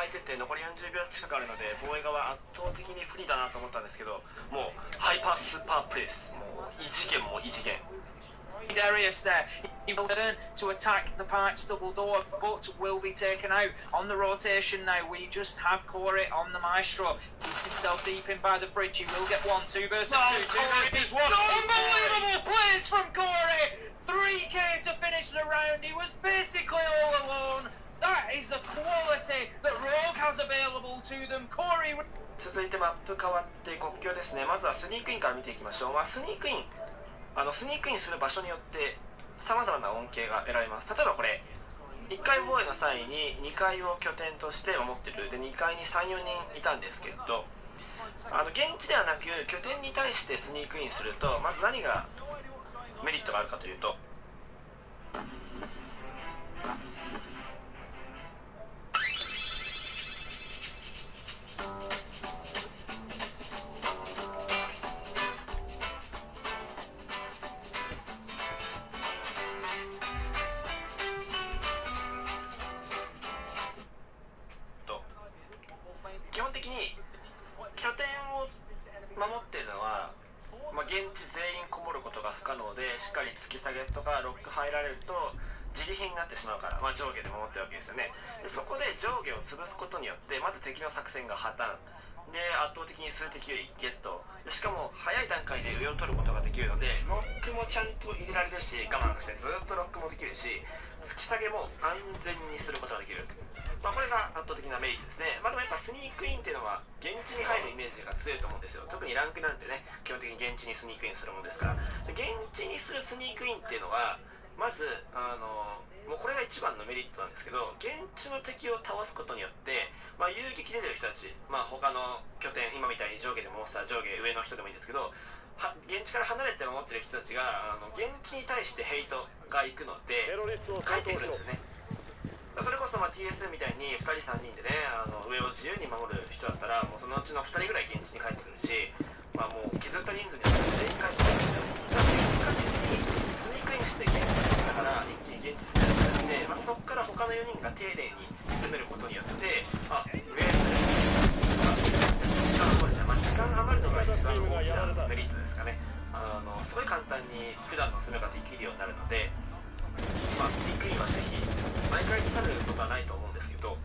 いてて残り40秒近くあるので防衛側圧倒的に不利だなと思ったんですけど、もうハイパースーパープレイス、もう異次元も異次元。Darius there. He will turn to attack the Parks double door, but will be taken out on the rotation now. We just have Corey on the Maestro. Keeps himself deep in by the fridge. He will get 1-2 versus 2 versus 1. Unbelievable plays from Corey. 3K to finish the round. He was basically all alone. That is the quality that Rogue has available to them. Corey. 続いてマップ変わって国境ですね。まずはスニークインから見ていきましょう。スニークインする場所によってさまざまな恩恵が得られます。例えばこれ1階防衛の際に2階を拠点として守ってるで、2階に 3,4 人いたんですけど、現地ではなく拠点に対してスニークインするとまず何がメリットがあるかというと、基本的に拠点を守っているのは、現地全員こもることが不可能で、しっかり突き下げとかロック入られると自利品になってしまうから、上下で守ってるわけですよね。でそこで上下を潰すことによってまず敵の作戦が破綻で、圧倒的に数的優位ゲットで、しかも早い段階で上を取ることができるので、ロックもちゃんと入れられるし、我慢してずっとロックもできるし、突き下げも安全にすることができる。これが圧倒的なメリットですね。でもやっぱスニークインっていうのは現地に入るイメージが強いと思うんですよ。特にランクなんてね、基本的に現地にスニークインするものですから。現地にするスニークインっていうのはまずもうこれが一番のメリットなんですけど、現地の敵を倒すことによって、遊撃で出る人たち、他の拠点、今みたいに上下でモンスター、上下上の人でもいいんですけど、現地から離れて守ってる人たちが現地に対してヘイトが行くので帰ってくるんですよね。それこそTSM みたいに2人3人でね、上を自由に守る人だったら、もうそのうちの2人ぐらい現地に帰ってくるし、もう削った人数によって全員帰ってくるんですよ。スニークインして現地だから一気に現地に進められて、そこから他の4人が丁寧に攻めることによって、上時間余るのが一番大きなメリットですかね。すごい簡単に普段の攻めができるようになるので、スニークインはぜひ毎回かかることはないと思うんですけど、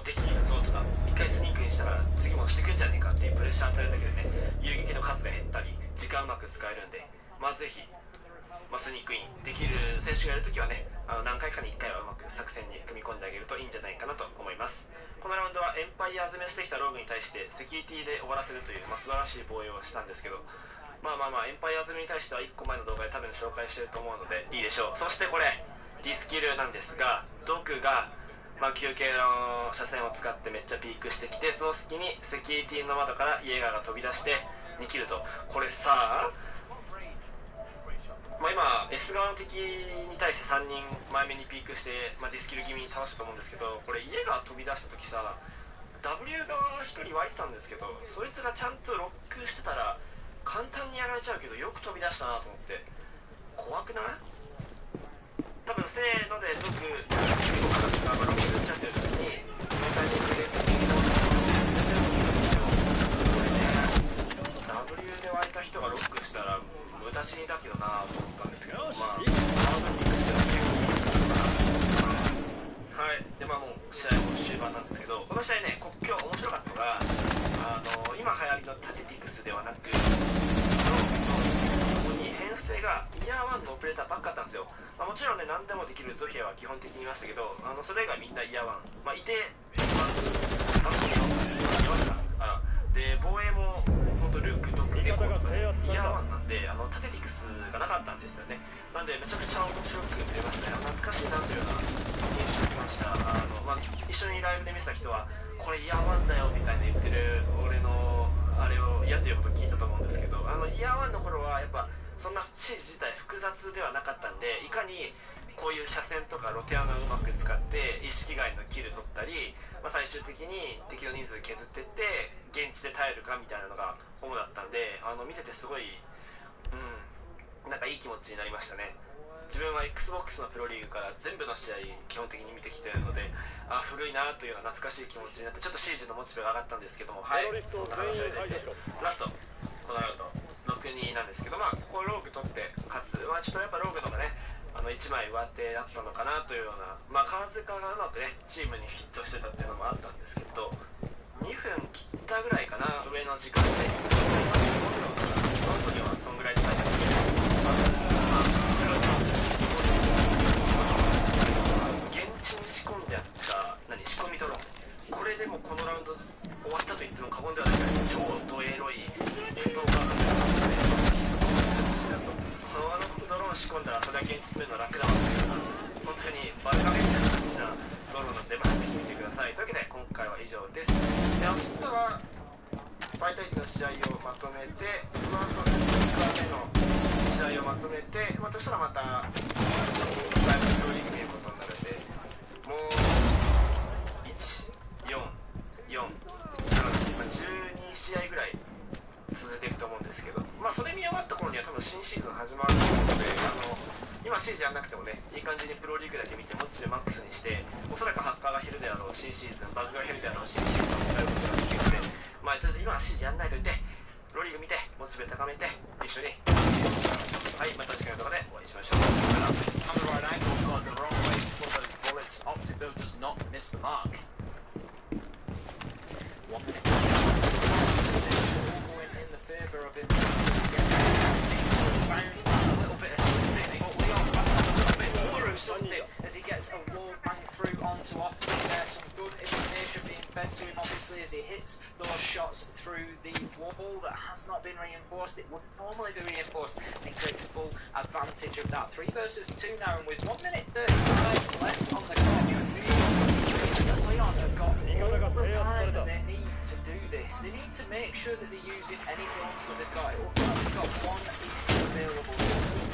できるぞとか1回スニークインしたら次もしてくんじゃねえかっていうプレッシャー与えるだけでね、遊撃の数が減ったり時間うまく使えるんで、ぜひ、スニークインできる選手がいるときはね、何回かに1回はうまく作戦に組み込んであげるといいんじゃないかなと思います。このラウンドはエンパイア攻めしてきたローグに対してセキュリティで終わらせるという、素晴らしい防衛をしたんですけど、エンパイア攻めに対しては1個前の動画で多分紹介してると思うのでいいでしょう。そしてこれディスキルなんですが、ドクが休憩の車線を使ってめっちゃピークしてきて、その隙にセキュリティの窓からイエガーが飛び出して2キルと、これさ今 S 側の敵に対して3人前目にピークして、ディスキル気味に倒したと思うんですけど、これイエガー飛び出した時さ W 側1人湧いてたんですけど、そいつがちゃんとロックしてたら簡単にやられちゃうけど、よく飛び出したなと思って。怖くない？多分せーのでドク動かすかロック打っちゃってる時にそのタイミングでこれね W で湧いた人がロックしたら無駄死にだけどなと思ったんですけど、ハードに行く人は結構はい。でもう試合も終盤なんですけど、この試合ね、国境面白かったのが今流行りのタテティクスではなく、ここに編成がイヤー1のオペレーターばっかだったんですよ。もちろんね、何でもできるゾヒアは基本的にいましたけど、それ以外みんなイヤー1、いてバンコクのいましたで、防衛も本当ルークドックエコーとかね、イヤー1なんでタテティクスがなかったんですよね。なんでめちゃくちゃ面白く見れましたね。懐かしいなというような印象を受けました。一緒にライブで見せた人はこれイヤー1だよみたいな言ってる俺のあれを嫌ということを聞いたと思うんですけど、イヤー1の頃はやっぱそんな指示自体複雑ではなかったんで、いかにこういう車線とかロテアナをうまく使って意識外のキル取ったり、最終的に敵の人数削ってって現地で耐えるかみたいなのが主だったんで、見ててすごい、なんかいい気持ちになりましたね。自分は XBOX のプロリーグから全部の試合基本的に見てきているので、古いなというような懐かしい気持ちになって、ちょっとシージのモチベが上がったんですけども、はい、そんな話を入れてラストこのラウンド6-2なんですけど、ここローグ取って勝つ、ちょっとやっぱローグの方がね1枚上手だったのかなというような、川塚がうまくねチームにフィットしてたっていうのもあったんですけど、2分切ったぐらいかな、上の時間でノートにはそんぐらいで書いてあるんですけど、現地に仕込んであった仕込みドローン、これでもこのラウンド終わったと言っても過言ではないぐらい超ドエロいストーカーがドローン仕込んだらそれだけ詰めるの楽だわっていうような、本当にバルカメみたいな感じなドローンの出番ぜひ見てください。というわけで今回は以上です。で、明日はバイタリティの試合をまとめて、その後2日目の試合をまとめて、そしたらまたライブプロリーグ見ることになるんで、もう12試合ぐらい続いていくと思うんですけど、それ見終わった頃には多分新シーズン始まると思うので、今シーズンやんなくてもね、いい感じにプロリーグだけ見てモチベマックスにして、おそらくハッカーが減るであろう新シーズン、バグが減るであろう新シーズンを迎えることができるので、とりあえず今はシーズンやんないといて、プロリーグ見てモチベ高めて一緒にはい、また次回の動画でお会いしましょう。As he gets a wall bang through onto opposite there, some good information being fed to him obviously as he hits those shots through the wall that has not been reinforced. It would normally be reinforced and takes full advantage of that. 3 versus 2 now, and with 1 minute 35 left on the clock, Leon have got all the time that they need to do this. They need to make sure that they're using any drones that they've got. It looks like they've got 1 each available,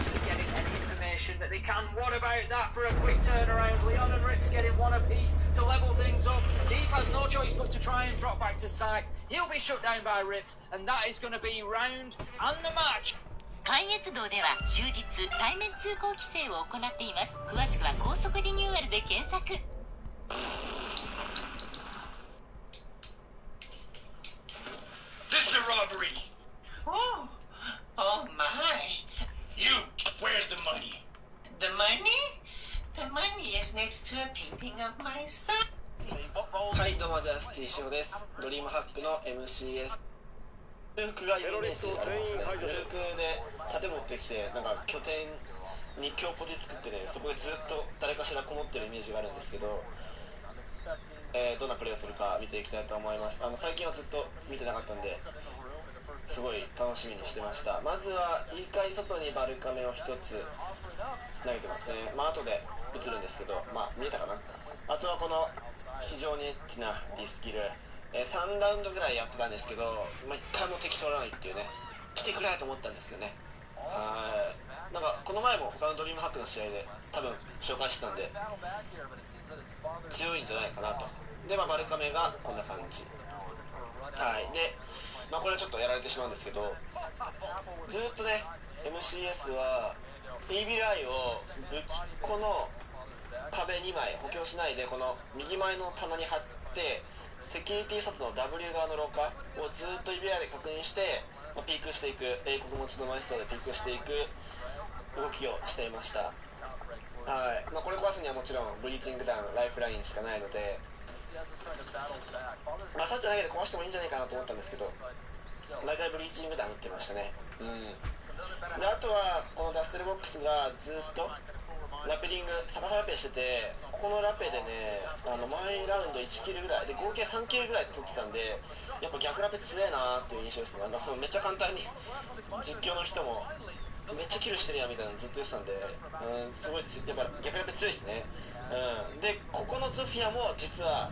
so they're getting any information that they can. What about that for a quick turnaround? Leon and Rips getting 1 apiece to level things up. Deep has no choice but to try and drop back to site. He'll be shut down by Rips, and that is going to be round and the match. 関越道では終日対面通行規制を行っています。詳しくは高速リニューアルで検索。This is a robbery. Oh my. You, where's the money? The money? The money is next to a painting of my son. はい、どうもジャスティシオです。ドリームハックの MCS。ルークがイメージありますね。ルークで盾持ってきて、拠点に強ポジ作ってね、そこでずっと誰かしらこもってるイメージがあるんですけど、どんなプレーをするか見ていきたいと思います。最近はずっと見てなかったんで、すごい楽しみにしてました。まずは、いいかい外にバルカメを1つ投げてますね。後で映るんですけど、見えたかな。あとはこの非常にエッチなディスキル、3ラウンドぐらいやってたんですけど、1回も敵取らないっていうね、来てくれと思ったんですよね。この前も他のドリームハックの試合で多分紹介してたんで、強いんじゃないかなと。で、バルカメがこんな感じ。で、これはちょっとやられてしまうんですけど、ずっとね、MCS は EBI をぶちこの壁2枚補強しないで、この右前の棚に貼って、セキュリティ外の W 側の廊下をずっと EBI で確認して、ピークしていく、英国持ちのマイストでピークしていく動きをしていました。これ壊すにはもちろんブリーチングダウン、ライフラインしかないので、サッチだけで壊してもいいんじゃないかなと思ったんですけど、毎回ブリーチングダウン打ってましたね。で、あとはこのダステルボックスがずっとラペリング、逆さラペしてて、ここのラペでね、毎ラウンド1キルぐらいで合計3キルぐらい取ってたんで、やっぱ逆ラペ強いなーっていう印象ですね。めっちゃ簡単に実況の人もめっちゃキルしてるやんみたいなのずっと言ってたんで、すごいやっぱ逆ラペ強いですね。で、ここのゾフィアも実は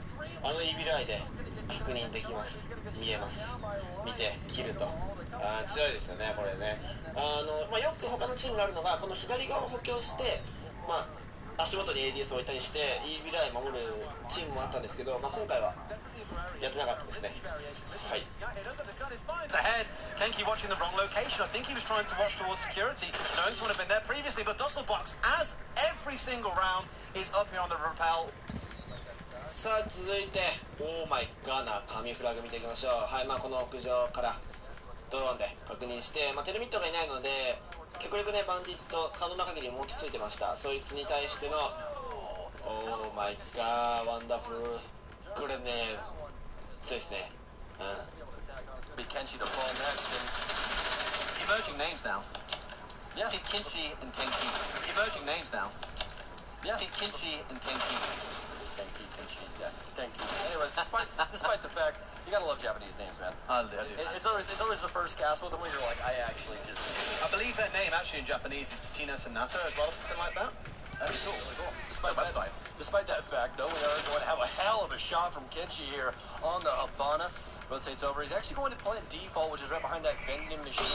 イビルアイで確認できます。見えます。見て切ると強いですよね、これね。よく他のチームがあるのが、この左側を補強して、足元に ADS を置いたりしていい未来を守るチームもあったんですけど、今回はやってなかったですね。はい。Ahead, Kenki watching the wrong location. I think he was trying to watch towards security. No, he would have been there previously, but Dusselbox, as every single round, is up here on the rappel. さあ続いてオーマイガナー神フラグ見ていきましょう。はい、この屋上からドローンで確認して、テルミットがいないので極力ねバンディット可能な限り持ちついてました。そいつに対してのオーマイガーワンダフルグレネード強いですね。Kenshi to fall next, and emerging names now. Yeah, Kinchi and Kenki. Emerging names now. Yeah, Kinchi and Kenki. Kenshi, yeah, Kenki. Anyways, despite the fact, you gotta love Japanese names, man. It's always the first cast with them where you're like, I believe their name actually in Japanese is Tatino Sonata as well, something like that. That'd be cool, really cool. Despite that fact, though, we are going to have a hell of a shot from Kenshi here on the Habana. Rotates over. He's actually going to plant default, which is right behind that vending machine.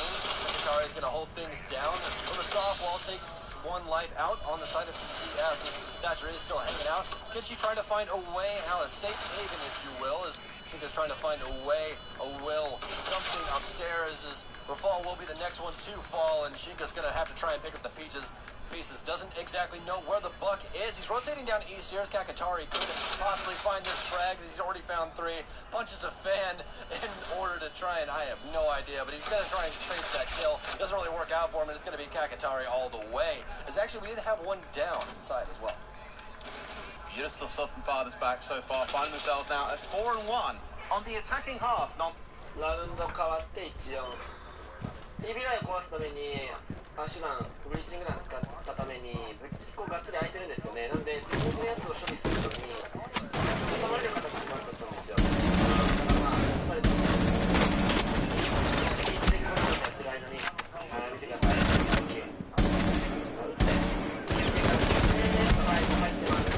Katara is going to hold things down. From the soft wall, take one life out on the side of PCS as Thatcher is still hanging out. Kenshi trying to find a way out, a safe haven, if you will, as Shinka's trying to find a way, something upstairs as Rafal will be the next one to fall, and Shinka's going to have to try and pick up the pieces. Doesn't exactly know where the buck is. He's rotating down east stairs. Kakatari could possibly find this frag. He's already found 3. Punches a fan in order to try and, I have no idea, but he's going to try and trace that kill. Doesn't really work out for him, and it's going to be Kakatari all the way. As actually, we did have one down inside as well. Beautiful stuff from Father's back so far. Finding themselves now at 4-1 on the attacking half. ラウンド変わって1-4。イビライを壊すために手段ブリーチング弾使ったために結構がっつり空いてるんですよね。なんで自分のやつを処理するのに挟まれる形になっちゃったんですよ。だから疲れてしまうんです。聞いてくださってる間に見てください。打って入ってます。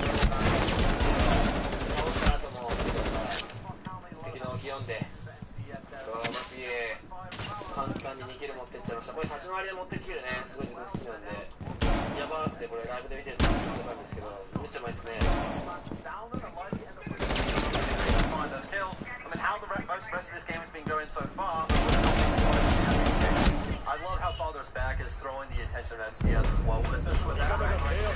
倒した後も敵の擬音で簡単に2キル持ってっちゃいました。これ立ち回りで持ってきるね、すごい自分好きなんでやばーってこれライブで見てるとめっちゃうまいんですけど、めっちゃうまいですね。How the rest of this game has been going so far. I love how Father's back is throwing the attention of MCS as well, especially with that back right there.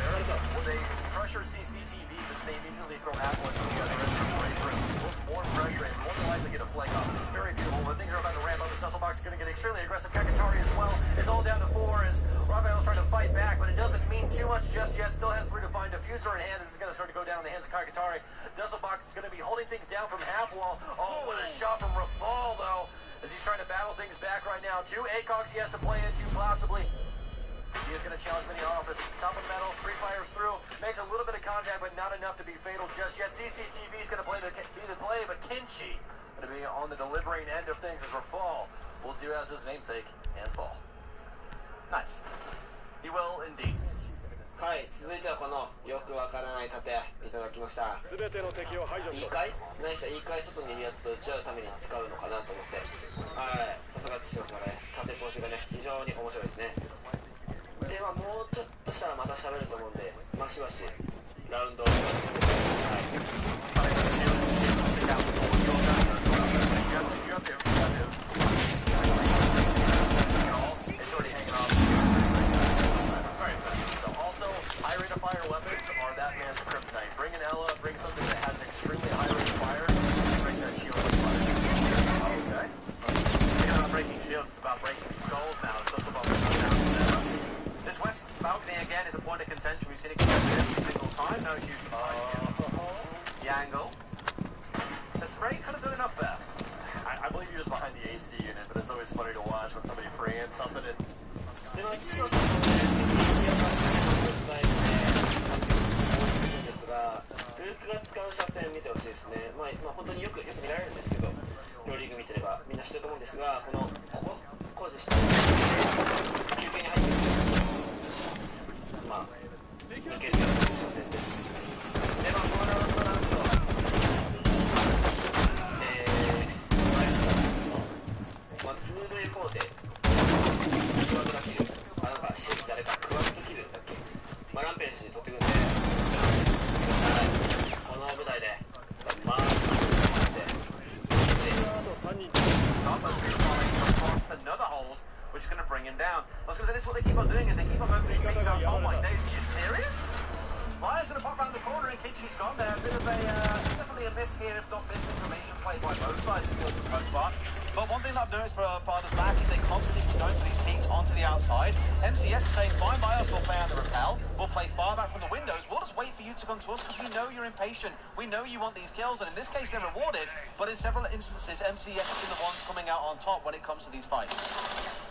When they pressure CCTV, but they immediately throw Apple into the other end for more pressure and more than likely get a flank off. Very beautiful. But things are about to ramp up. The Sesselbox is going to get extremely aggressive. Kakatari as well. It's all down to 4 as Raphael's trying to fight back, but it doesn't mean too much just yet. Still has 3 to find diffuser in hand. This is going to start to go down in the hands of Kakatari. Dusselbox is going to be holding things down from half wall. Oh, what a shot from Rafal, though, as he's trying to battle things back right now. 2 ACOGs he has to play into, possibly. He is going to challenge Mini Office. Top of the metal, free fires through. Makes a little bit of contact, but not enough to be fatal just yet. CCTV is going to be the play, but Kinchi going to be on the delivering end of things as Rafal will do as his namesake and fall. Nice. He will indeed. はい、続いてはこのよくわからない盾いただきました。いいかい何したいいかい外にいるやつと打ち合うために使うのかなと思って、はい、さすが父親がね、盾ポーシがね、非常に面白いですね。で、もうちょっとしたらまた喋ると思うんで、ましばしラウンドをはいhigh rate of fire weapons are that man's kryptonite. Bring an Ella, bring something that has an extremely high rate of fire, and bring that shield of fire. Okay. It's not breaking shields, it's about breaking skulls now. It's also about breaking down. This west balcony again is a point of contention. We've seen it contested every single time. No huge surprise here. The angle. The spray could have done enough there. I believe he was behind the AC unit, but it's always funny to watch when somebody preamps something and... ルークが使う車線見てほしいですね。本当によく見られるんですけど、プロリーグ見てればみんな知ってると思うんですが、ここ工事した休憩に入ってる抜けるような車線です。で、このラウンドラスト2V4 でクワドラキル、なんか誰かクワッドキルだっけ、ランページ取ってくるんで。Kichi's gone there. A bit of a, definitely a miss here, if not misinformation played by both sides, it feels for the most part. But one thing that I've noticed for Father's back is they constantly keep going for these peaks onto the outside. MCS is saying, fine by us, we'll play on the rappel. We'll play far back from the windows. We'll just wait for you to come to us because we know you're impatient. We know you want these kills, and in this case, they're rewarded. But in several instances, MCS have been the ones coming out on top when it comes to these fights.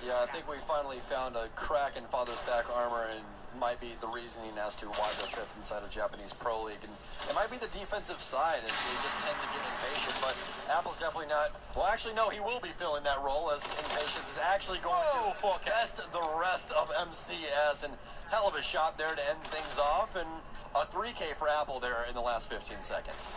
Yeah, I think we finally found a crack in Father's back armor, and might be the reasoning as to why they're fifth inside of Japanese Pro League. And it might be the defensive side, as they just tend to get impatient. But Apple's definitely not. Well, actually, no, he will be filling that role, as impatience is actually going to test the rest of MCS. And hell of a shot there to end things off, and a 3K for Apple there in the last 15 seconds.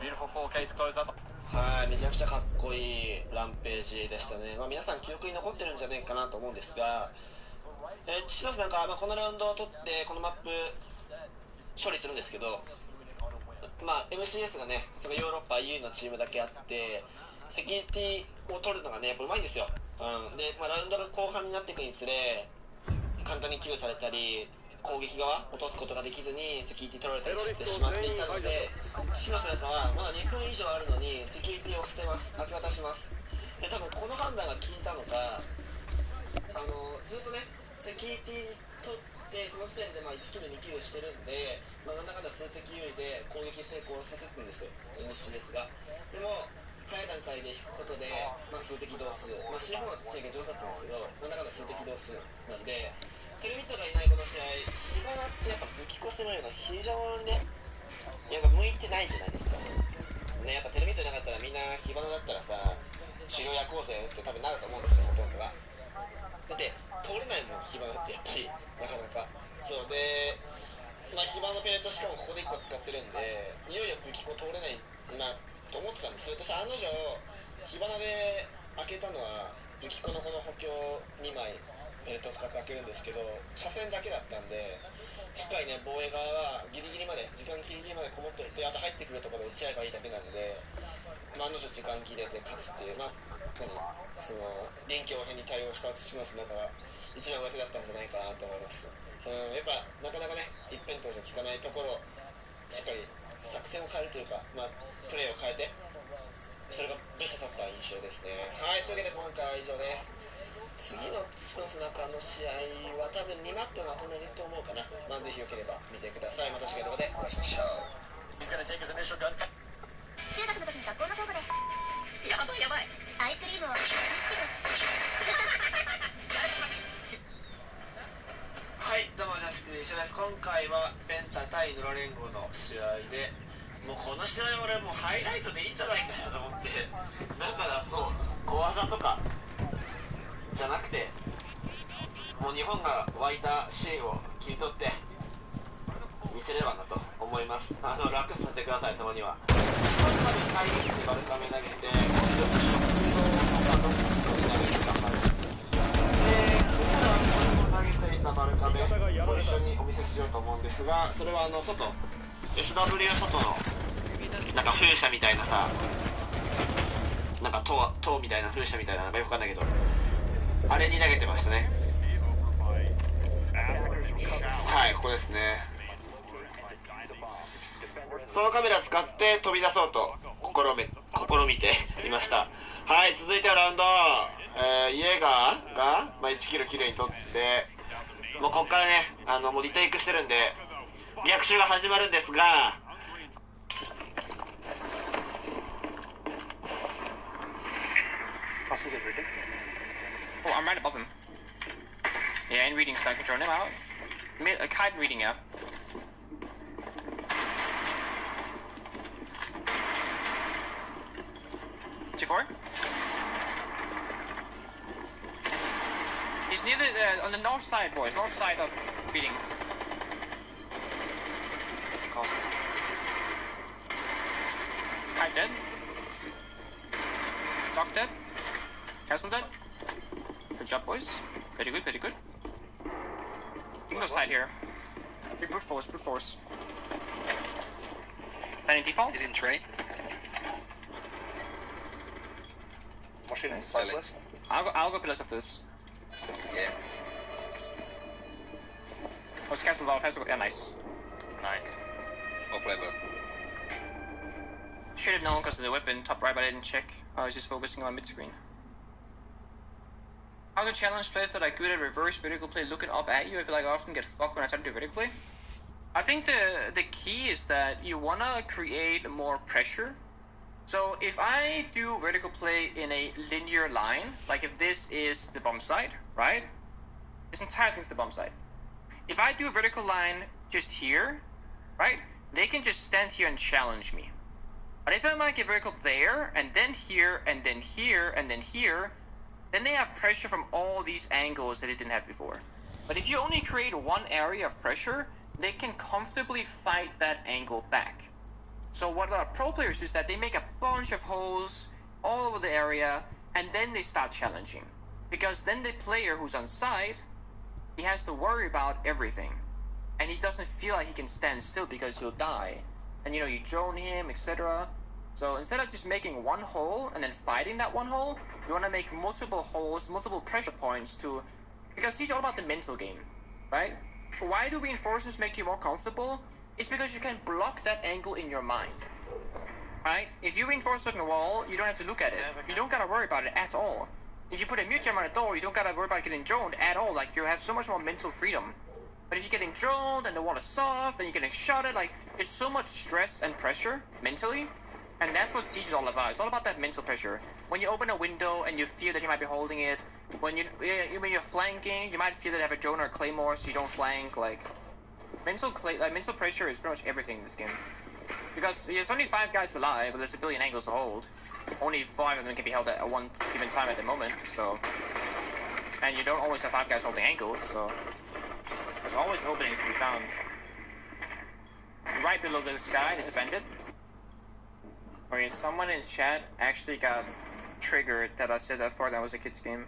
Beautiful 4K to close up. はい、めちゃくちゃかっこいいランページでしたね。皆さん記憶に残ってるんじゃないかなと思うんですが、チノスなんか、このラウンドを取ってこのマップ処理するんですけど、MCS がね、そのヨーロッパ EU のチームだけあってセキュリティを取るのがねやっぱうまいんですよ。で、ラウンドが後半になっていくにつれ簡単にキルされたり攻撃側落とすことができずにセキュリティ取られたりしてしまっていたので、シノスなんかはまだ2分以上あるのにセキュリティを捨てます、明け渡します。で、多分この判断が効いたのか、ずっとねセキュリティ取ってその時点で1キル2キルしてるんで、なんだかんだ数的優位で攻撃成功させてるんですよ MCS が。でも早い段階で引くことで、数的同数、C4 の手が上手だったんですけど、なんだかんだ数的同数なんで、テルミットがいないこの試合、火花ってやっぱ武器コスメが非常にね、やっぱ向いてないじゃないですか。ね、やっぱテルミットいなかったらみんな火花だったらさ、狩猟焼こうぜって多分なると思うんですよ、ほとんどが。だって通れないもん、火花ってやっぱりなかなか。そうで、火花のペレットしかもここで1個使ってるんで、いよいよ武器庫通れないなと思ってたんですよ。私案の定火花で開けたのは武器庫のこの補強2枚ペレットを使って開けるんですけど、車線だけだったんで、しっかりね防衛側はギリギリまで時間ギリギリまでこもっておいて、あと入ってくるところで打ち合えばいいだけなので、案の定時間切れで勝つっていう、その臨機応変に対応した土の中が一番上手だったんじゃないかなと思います。やっぱなかなかね一辺倒じゃ効かないところ、しっかり作戦を変えるというか、プレーを変えてそれがぶし刺さった印象ですね。はい、というわけで今回は以上です。次の土の中の試合は多分2マップまとめると思うかな。ぜひよければ見てください。また次回の動画でお会いしましょう。He's gonna take his initial gun. 中学の時に学校の倉庫でやばいやばい。アイスクリームを見つけてはい、どうもジャスティン一緒です。今回はペンタ対ノラ連合の試合で、もうこの試合俺もうハイライトでいいんじゃないかなと思って、だからもう小技とかじゃなくて、もう日本が湧いたシーンを切り取って見せればなと思います。楽させてください。たまにはまず会議室でバルカメ投げて、今度は食堂の他の人に投げて頑張る。で、次は俺も投げていたバルカメを一緒にお見せしようと思うんですが、それは外 SW 外のなんか風車みたいなさ、なんか塔みたいな風車みたいな、なんかよくわかんないけど、あれに投げてましたね。はい、ここですね。そのカメラ使って飛び出そうと試みていました。はい、続いてはラウンド、イエーガーが、1キロきれいに取って、もうここからね、もうリテイクしてるんで逆襲が始まるんですが、Oh, I'm right above him. Yeah, in reading, stun control him out. Hide reading, yeah. C4. He's near the on the north side, boys. North side of reading. Hide dead. Doc dead. Castle dead. Good job, boys. Very good, very good. You can go side here. Brute force, brute force. Planning default? He's in trade. Machine is sightless. I'll go pillars of this. Yeah. Oh, it's castle out. Yeah, nice. Nice. I'll play both. Should have known because of the weapon. Top right, but I didn't check. I was just focusing on mid screen. How to challenge players that are good at reverse vertical play looking up at you? I feel like I often get fucked when I try to do vertical play. I think the key is that you want to create more pressure. So if I do vertical play in a linear line, like if this is the bomb site, right? This entire thing's the bomb site. If I do a vertical line just here, right? They can just stand here and challenge me. But if I make a vertical there, and then here, and then here, and then here, then they have pressure from all these angles that they didn't have before. But if you only create one area of pressure, they can comfortably fight that angle back. So what a lot of pro players do is that they make a bunch of holes all over the area, and then they start challenging. Because then the player who's on side, he has to worry about everything. And he doesn't feel like he can stand still because he'll die. And you know, you drone him, etc. So instead of just making one hole and then fighting that one hole, you want to make multiple holes, multiple pressure points to... Because it's all about the mental game, right? Why do reinforcements make you more comfortable? It's because you can block that angle in your mind, right? If you reinforce a certain wall, you don't have to look at it. You don't gotta worry about it at all. If you put a mute gem on a door, you don't gotta worry about getting droned at all. Like, you have so much more mental freedom. But if you're getting droned and the wall is soft and you're getting shot at, like, it's so much stress and pressure mentally. And that's what Siege is all about. It's all about that mental pressure. When you open a window and you feel that you might be holding it, when you're flanking, you might feel that you have a drone or a claymore, so you don't flank. Like, mental pressure is pretty much everything in this game. Because there's only 5 guys alive, but there's a billion angles to hold. Only 5 of them can be held at one given time at the moment. So, and you don't always have 5 guys holding angles. So, there's always openings to be found. Right below this guy, there's a bandit. Okay, someone in chat actually got triggered that I said I thought that was a kid's game.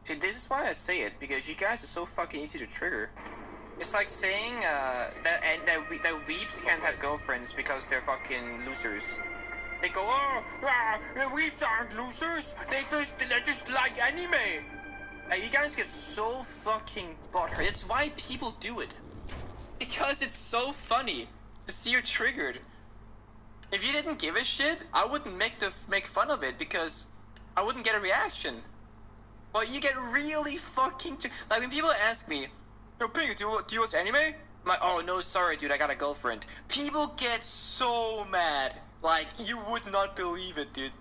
See, this is why I say it, because you guys are so fucking easy to trigger. It's like saying that weeps can't have girlfriends because they're fucking losers. They go, the weeps aren't losers, they just like anime. You guys get so fucking butthurt. It's why people do it. Because it's so funny to see you triggered. If you didn't give a shit, I wouldn't make fun of it because I wouldn't get a reaction. But you get really fucking like when people ask me, "Yo, Pink, do you watch anime?" I'm like, "Oh no, sorry, dude, I got a girlfriend." People get so mad, like you would not believe it, dude.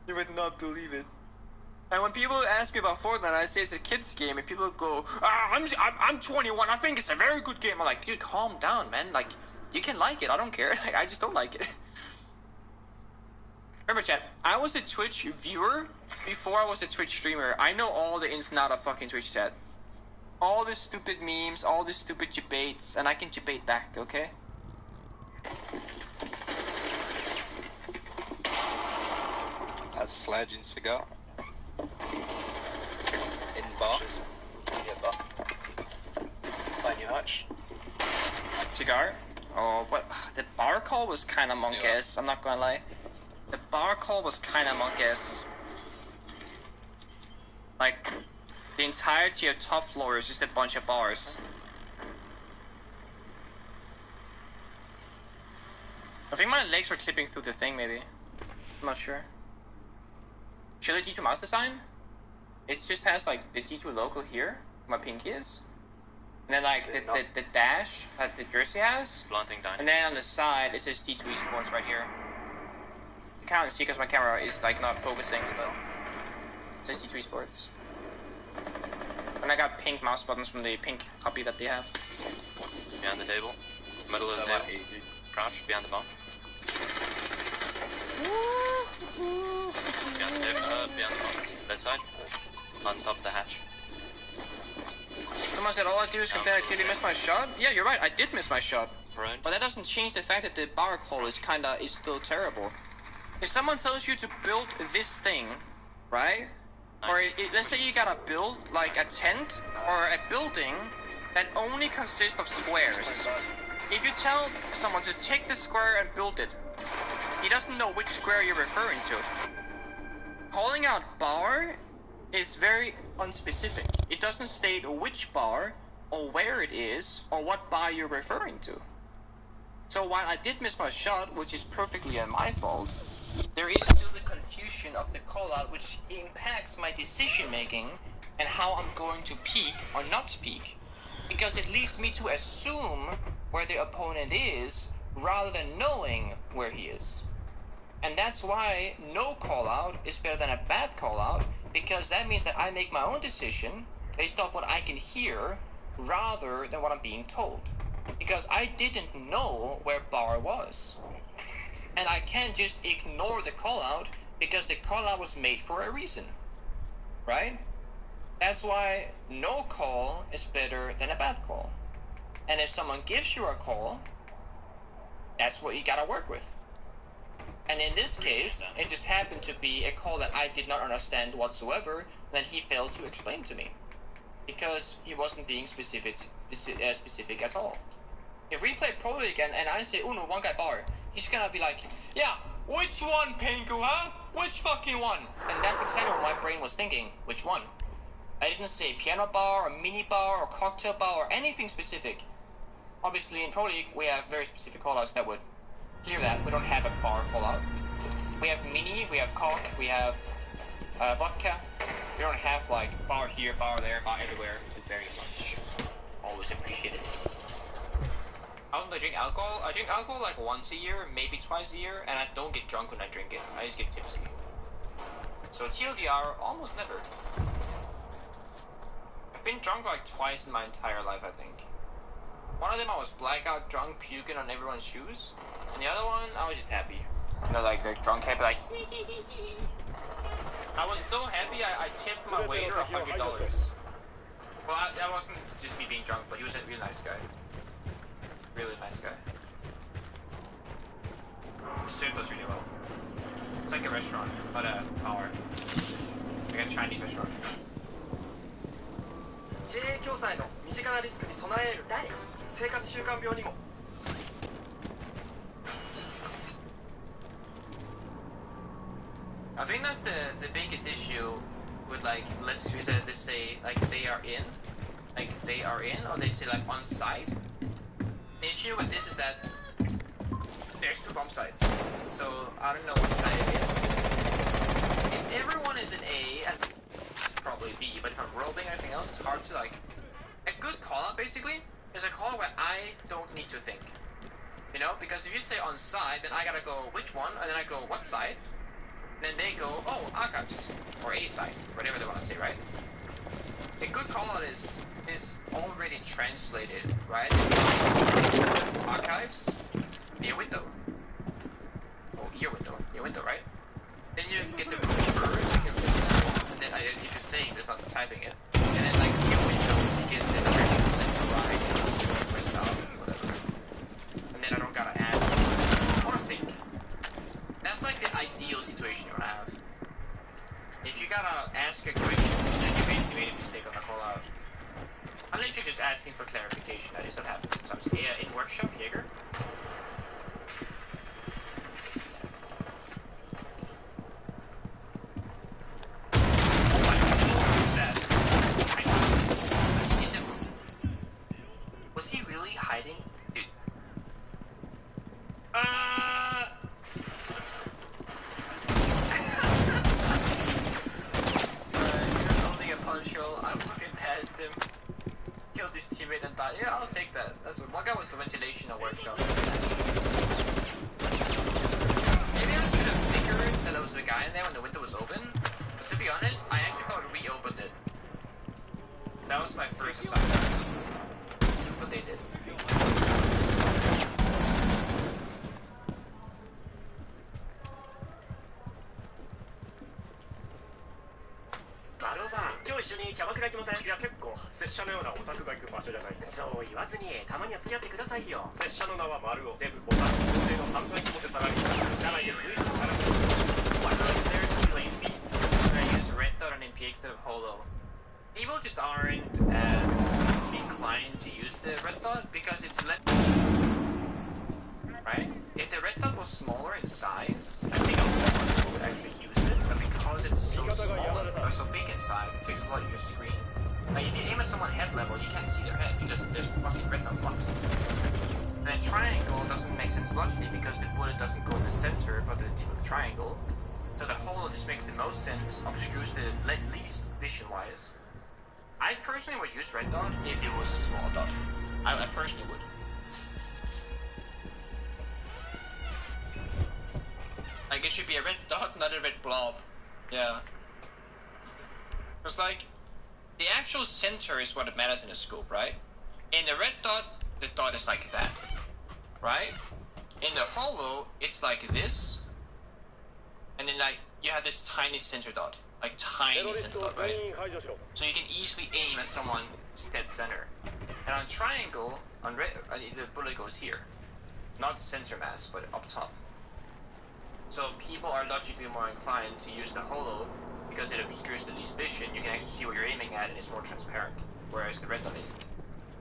You would not believe it. And when people ask me about Fortnite, I say it's a kids game, and people go, I'm 21. I think it's a very good game." I'm like, dude, calm down, man. Like, you can like it. I don't care. Like, I just don't like it. Remember, chat, I was a Twitch viewer before I was a Twitch streamer. I know all the ins and outs of fucking Twitch chat. All the stupid memes, all the stupid debates, and I can debate back, okay? That's Sledge and Cigar. In bar. Yeah, bar. Find your hatch. Cigar? Oh, but the bar call was kind of monk-ass, I'm not gonna lie. The bar call was kind of monk-ass. Like, the entirety of top floor is just a bunch of bars. I think my legs were clipping through the thing, maybe. I'm not sure. Should I D2 mouse design? It just has, like, the D2 logo here, my pinky is. And then, like, the dash that the jersey has. Planting down. And then on the side, it says D2 Esports right here. You can't see because my camera is, like, not focusing, but it says D2 Esports. And I got pink mouse buttons from the pink copy that they have. Behind the table. Middle of the table. Crouch, behind the bomb. Behind the table, behind the bomb. Left side. On top of the hatch. Someone said all I do is compare clearly miss my shot. Yeah, you're right, I did miss my shot. Right. But that doesn't change the fact that the bar call is still terrible. If someone tells you to build this thing, right? Or let's say you gotta build like a tent or a building that only consists of squares. If you tell someone to take the square and build it, he doesn't know which square you're referring to. Calling out bar is very unspecific. It doesn't state which bar or where it is or what bar you're referring to. So while I did miss my shot, which is perfectly my fault, there is still the confusion of the call-out, which impacts my decision-making and how I'm going to peek or not peek. Because it leads me to assume where the opponent is, rather than knowing where he is. And that's why no call-out is better than a bad call-out, because that means that I make my own decision based off what I can hear, rather than what I'm being told. Because I didn't know where bar was. And I can't just ignore the call-out, because the call-out was made for a reason. Right? That's why no call is better than a bad call. And if someone gives you a call, that's what you gotta work with. And in this case, it just happened to be a call that I did not understand whatsoever, that he failed to explain to me. Because he wasn't being specific at all. If we play Pro League and I say, Uno, one guy bar, he's gonna be like, yeah, which one, Pengu, huh? Which fucking one? And that's exactly what my brain was thinking, which one? I didn't say piano bar, or mini bar, or cocktail bar, or anything specific. Obviously, in Pro League, we have very specific callouts that would clear that. We don't have a bar callout. We have mini, we have cock, we have vodka. We don't have, like, bar here, bar there, bar everywhere. Very much. Always appreciated. I don't drink alcohol. I drink alcohol, like, once a year, maybe twice a year, and I don't get drunk when I drink it. I just get tipsy. So TLDR, almost never. I've been drunk like twice in my entire life, I think. One of them I was blackout drunk, puking on everyone's shoes, and the other one I was just happy. You know, like the drunk happy, like. I was so happy I tipped my waiter $100. Well, that wasn't just me being drunk, but he was a really nice guy. Really nice guy. He served us really well. It's like a restaurant, not a bar. Like a Chinese restaurant. JA 共済の身近なリスクに備える生活習慣病にも I think that's the biggest issue with like less is that they say like they are in or they say like on site. The issue with this is that there's two bomb sites, so I don't know what side it is. If everyone is in A and probably B, but if I'm roving anything else, it's hard to like. A good call-out basically is a call where I don't need to think. You know, because if you say on side, then I gotta go which one, and then I go what side, and then they go, oh, archives, or A side, whatever they want to say, right? A good call-out is already translated, right? It's archives, near window. Oh, ear window, right? Then you get the first, and then if you're saying this, not typing it, and then like your window, you get the direction left to right, west out, whatever. And then I don't gotta ask or think. That's like the ideal situation you wanna have. If you gotta ask a question, then you basically made a mistake on the call out. Unless you're just asking for clarification, that is what happens sometimes. Yeah, in workshop, Jaeger. Was he really hiding? Dude. You're holding a punch roll, I'm looking past him. Killed his teammate and died. Yeah, I'll take that. That's what one guy was the ventilation at workshop. Maybe I should have figured that there was a guy in there when the window was open. But to be honest, I actually thought we opened it. That was my first assignment. But they did. バルオさん、今日一緒にキャバクラ行きません？いや、結構拙者のようなオタクが行く場所じゃないんです。そう言わずにたまには付き合ってくださいよ。拙者の名はマルオ、デブ、オタク、大勢の犯罪モテサラリーマン、社内で随一されている。Why not there to blame me? I use red dot on MPX instead of holo. People just aren't as inclined to use the red dot because it's less. Right? If the red dot was smaller in size, I think a lot more people would actually use it. But because it's so small or so big in size, it takes a lot of your screen. Like if you aim at someone head level, you can't see their head because there's fucking red dot blocks. And then triangle doesn't make makes sense logically because the bullet doesn't go in the center but the tip of the triangle. So the holo just makes the most sense, obscures the least vision-wise. I personally would use red dot if it was a small dot. I personally would. Like, it should be a red dot, not a red blob. Yeah. Because, like, the actual center is what matters in the scope, right? In the red dot, the dot is like that, right? In the holo, it's like this. And then, like, you have this tiny center dot. Like, tiny center dot, right? So you can easily aim at someone dead center. And on triangle, on red, the bullet goes here. Not center mass, but up top. So people are logically more inclined to use the holo because it obscures the least vision. You can actually see what you're aiming at and it's more transparent. Whereas the red dot isn't.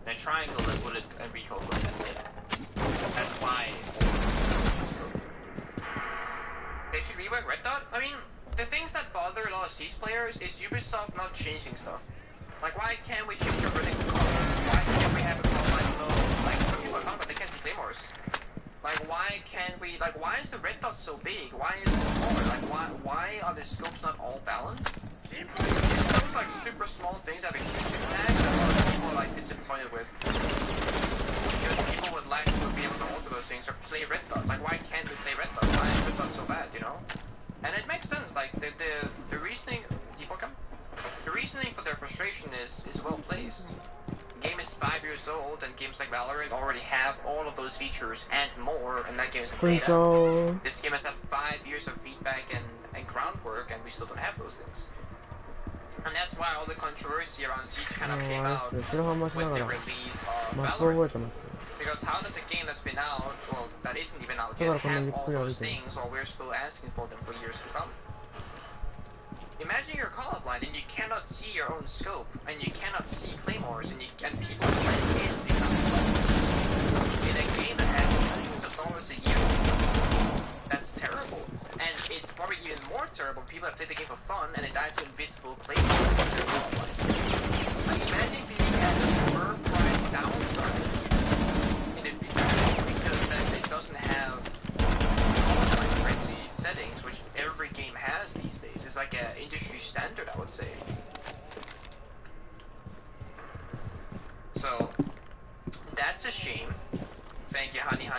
In a triangle, the bullet and recoil goes at it. That's why they should rework red dot. I mean, the things that bother a lot of Siege players is Ubisoft not changing stuff. Like, why can't we change our vertical color? Why can't we have a color line low? Like, some people are talking about they can't see claymores. Like, why can't we, like, why is the red dot so big? Why is it smaller? Like, why are the scopes not all balanced? It's those, like, super small things that have a huge impact that a lot of people are, like, disappointed with. Because people would like to be able to alter those things or play red dot. Like, why can't we play red dot? Why is red dot so bad, you know? And it makes sense, like, the reasoning, the reasoning for their frustration is well placed. The game is 5 years old, and games like Valorant already have all of those features and more, and that game is in beta. This game has had 5 years of feedback and groundwork, and we still don't have those things. And that's why all the controversy around Siege kind of came out with the release of Valorant. Because how does a game that's been out, well, that isn't even out yet, have all those things while we're still asking for them for years to come? Imagine you're Call of Blind and you cannot see your own scope, and you cannot see claymores, and people are playing it because in a game that has millions of dollars a year, that's terrible. And it's probably even more terrible people that play the game for fun and they die to invisible claymores. Like, imagine being at the per-price downside in a video because it doesn't have friendly settings, which every game has these days. It's like an industry standard, I would say. So, that's a shame. Thank you, honey.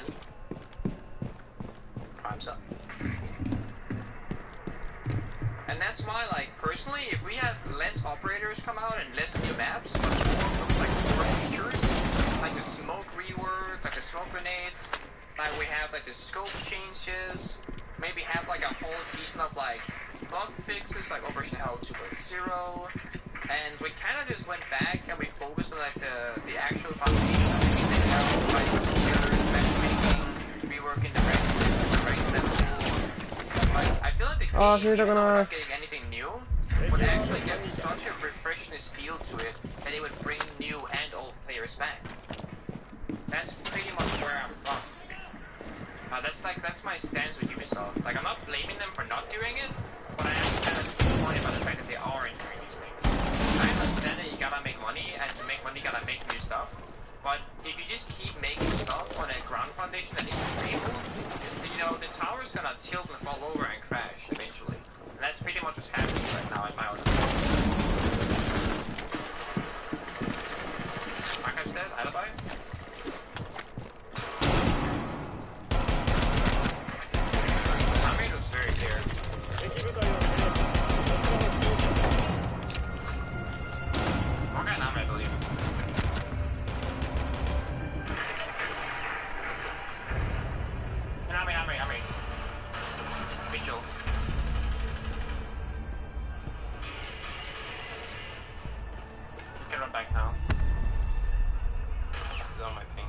Time's up. And that's why, like, personally, if we had less operators come out and less new maps, but more features, like the smoke rework, like the smoke grenades, like we have like the scope changes, maybe have like a whole season of like bug fixes like Operation Hell 2.0, and we kind of just went back and we focused on like the actual foundation of everything else, like tiers, matchmaking, reworking the rank level. Like, I feel like the game, even though we're not getting anything new, would actually get such a refreshness feel to it that it would bring new and old players back. That's pretty much where I'm from. That's my stance with Ubisoft. Like, I'm not blaming them for not doing it, but I am kind of disappointed by the fact that they aren't doing these things. I understand that you gotta make money, and to make money you gotta make new stuff, but if you just keep making stuff on a ground foundation that isn't stable, you know, the tower's gonna tilt and fall over and crash eventually. And that's pretty much what's happening right now in my own opinion. Archive's dead, alibi? Very clear. Okay, now I believe. Nami. Mitchell. You can run back now. It's on my thing.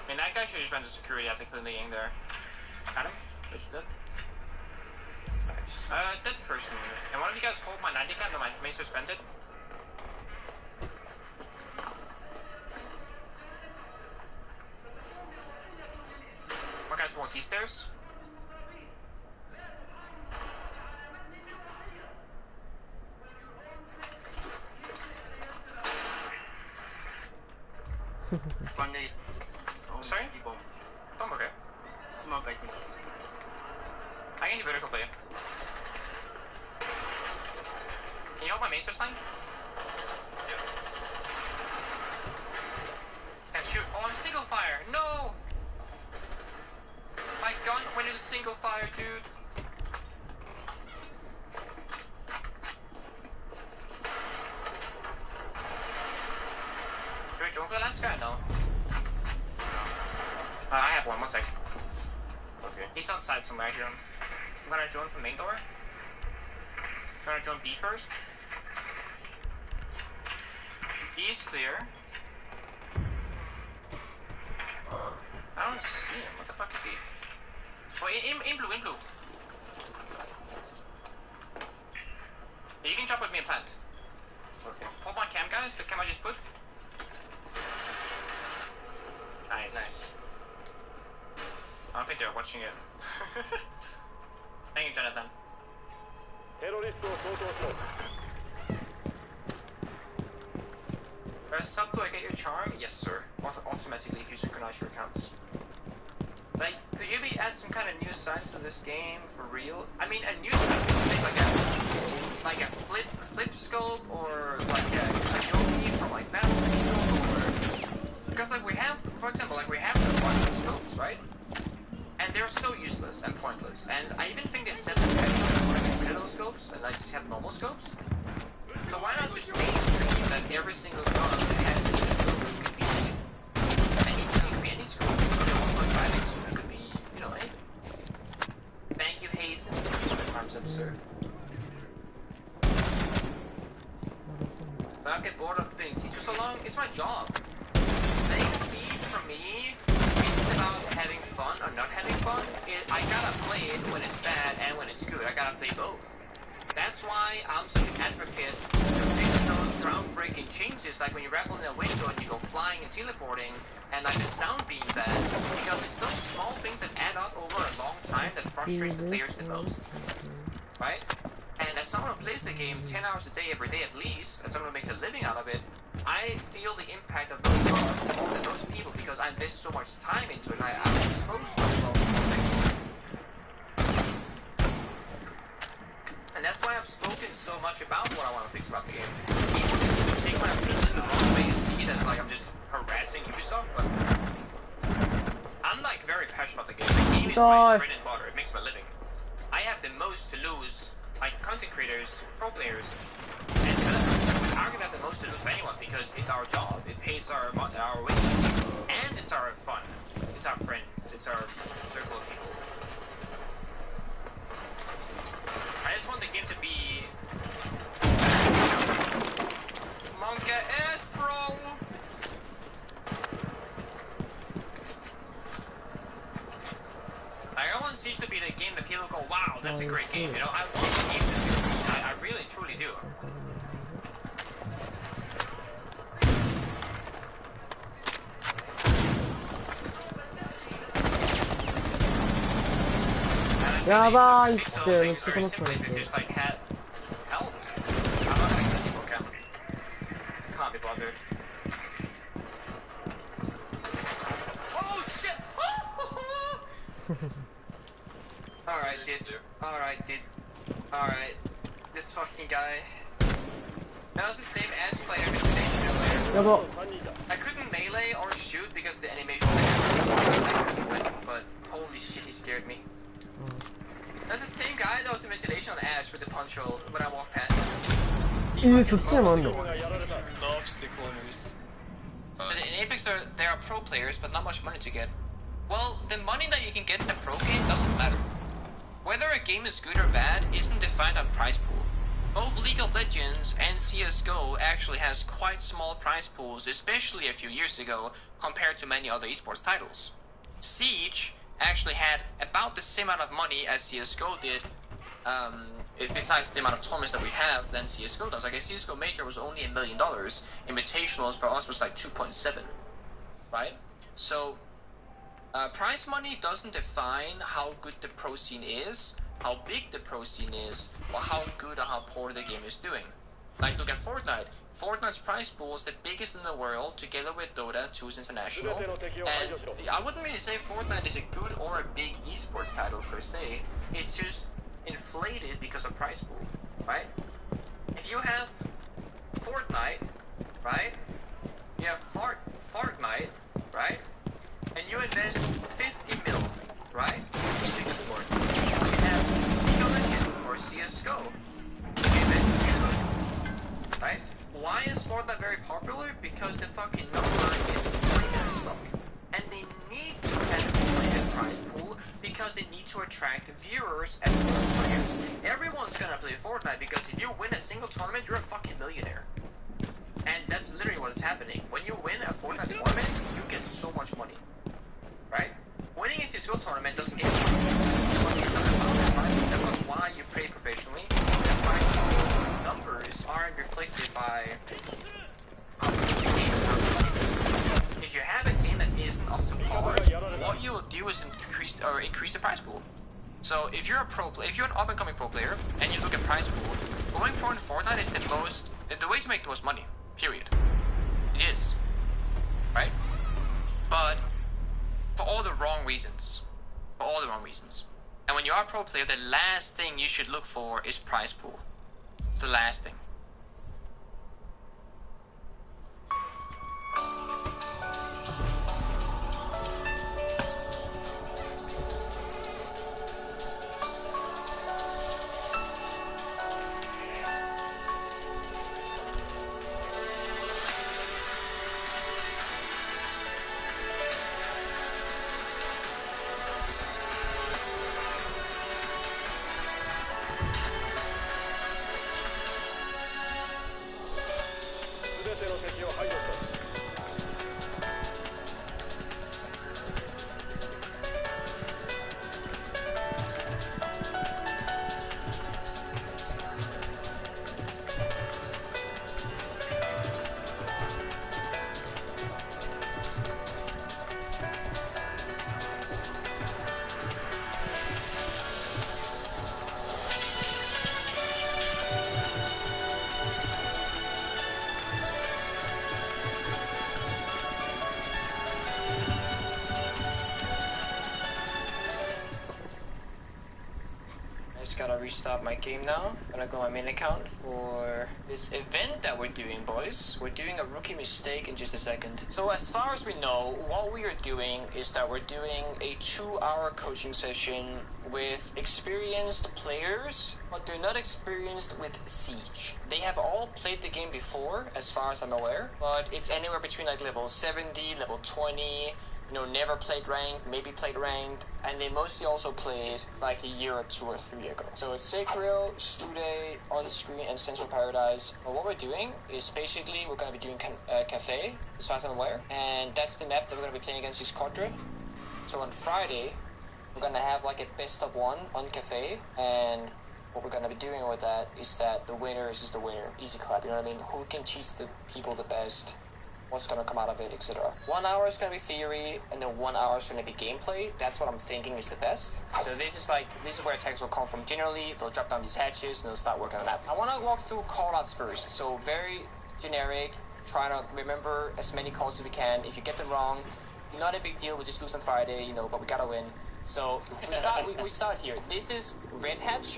I mean, that guy should just run to security after clearing the game there. Got him? Which dead? Nice. Dead person. And one of you guys hold my 90 cam, my main suspended. One guy's towards these stairs. One day. Sorry? Bomb. Bomb, okay. Smoke, I think. I can do vertical play. Can you hold my main switch line? And shoot. Oh, I'm single fire. No! My gun went into single fire, dude. Do we drone for the last guy? No. I have one sec. Okay. He's outside somewhere, I hear him. I'm gonna drone from main door. I'm gonna drone B first. B is clear. I don't see him. What the fuck is he? Oh, in blue, in blue. Yeah, you can jump with me and plant. Okay. Hold my cam, guys. The cam I just put. Nice. I don't think they're watching it. Thank you, Jonathan. Press sub, do I get your charm? Yes, sir. Automatically if you synchronize your accounts. Like, could you add some kind of new sides to this game for real? I mean, a new side, like a flip scope, or like a Yogi for like Battlefield, or because like we have, for example, like we have the bunch of scopes, right? And they're so useless and pointless. And I even think they set the patch to get rid of those scopes and like just have normal scopes. So why not just mainstream that every single gun has a scope which could be anything, it could be any scope. It could be 1.5x, it could be, you know, anything. Thank you, Hazen, for the time's up, sir. But I get bored of playing Siege for so long, it's my job. Playing Siege for me isn't about having fun or not having fun. I gotta play it when it's bad and when it's good. I gotta play both. That's why I'm such an advocate to fix those groundbreaking changes, like when you rappel in a window and you go flying and teleporting, and like the sound being bad, because it's those small things that add up over a long time that frustrates the players the most, right? And as someone who plays the game 10 hours a day, every day at least, as someone who makes a living out of it, I feel the impact of those bugs more than those people, because I invest so much time into it, and I'm exposed to those things. And that's why I've spoken so much about what I want to fix about the game. People just take my opinions the wrong way and see it as like I'm just harassing Ubisoft, but I'm like very passionate about the game. The game is my bread and butter, it makes my living. I have the most to lose, like content creators, pro players, and developers would argue about the most to lose for anyone because it's our job, it pays our wages, and it's our fun, it's our friends, it's our circle of people. I just want the game to be Monka S, bro! Like, I want Siege to be the game that people go, wow, that's a great game, you know? I want the game to succeed, I really, truly do. Yabai,ってvery simply if you just like had help. I'm not gonna let people count. Can't be bothered. Oh shit! Alright, this fucking guy. That was the same as player earlier. I couldn't melee or shoot because the animation I couldn't win, but holy shit, he scared me. That's the same guy that was in ventilation on Ash with the punch hole when I walked past him. So in Apex there are pro players but not much money to get. Well, the money that you can get in the pro game doesn't matter. Whether a game is good or bad isn't defined on prize pool. Both League of Legends and CSGO actually has quite small prize pools, especially a few years ago, compared to many other esports titles. Siege actually had about the same amount of money as CSGO did, besides the amount of tournaments that we have than CSGO does. Like a CSGO major was only $1 million, Invitationals for us was like 2.7, right? So, prize money doesn't define how good the pro scene is, how big the pro scene is, or how good or how poor the game is doing. Like, look at Fortnite. Fortnite's prize pool is the biggest in the world, together with Dota 2's International. And I wouldn't really say Fortnite is a good or a big esports title per se. It's just inflated because of prize pool, right? If you have Fortnite, right? You have Fortnite, right? And you invest 50 mil, right? In music sports. You have League of Legends or CSGO. You invest 10 million, right? Why is Fortnite very popular? Because the fucking number is big as fuck. And they need to have a inflated prize pool because they need to attract viewers as well as players. Everyone's gonna play Fortnite because if you win a single tournament, you're a fucking millionaire. And that's literally what's happening. When you win a Fortnite tournament, you get so much money. Right? Winning a CSGO tournament doesn't get you money. It's not about that, right? That's not why you play professionally. That's why numbers aren't reflected by how good the game is. If you have a game that isn't up to par, what you will do is increase the prize pool. So if you're if you're an up-and-coming pro player and you look at prize pool, going for in Fortnite is the way to make the most money. Period. It is. Right? But for all the wrong reasons. For all the wrong reasons. And when you are a pro player, the last thing you should look for is prize pool. It's the last thing. Gotta restart my game now. Gonna go on my main account for this event that we're doing, boys. We're doing a rookie mistake in just a second. So as far as we know, what we are doing is that we're doing a 2-hour coaching session with experienced players, but they're not experienced with Siege. They have all played the game before, as far as I'm aware, but it's anywhere between like level 70, level 20, you know, never played ranked, maybe played ranked, and they mostly also played like a year or 2 or 3 ago. So it's Sacred, Stude, On-Screen, and Central Paradise. But what we're doing is basically we're going to be doing Cafe, as far as I'm aware, and that's the map that we're going to be playing against this Quadra. So on Friday, we're going to have like a best of 1 on Cafe, and what we're going to be doing with that is that the winner is just the winner. Easy clap, you know what I mean? Who can teach the people the best? What's going to come out of it, etc. 1 hour is going to be theory, and then 1 hour is going to be gameplay. That's what I'm thinking is the best. So this is where attacks will come from. Generally, they'll drop down these hatches and they'll start working on that. I want to walk through callouts first. So very generic. Try to remember as many calls as we can. If you get them wrong, not a big deal. We just lose on Friday, you know, but we gotta win. So we start here. This is red hatch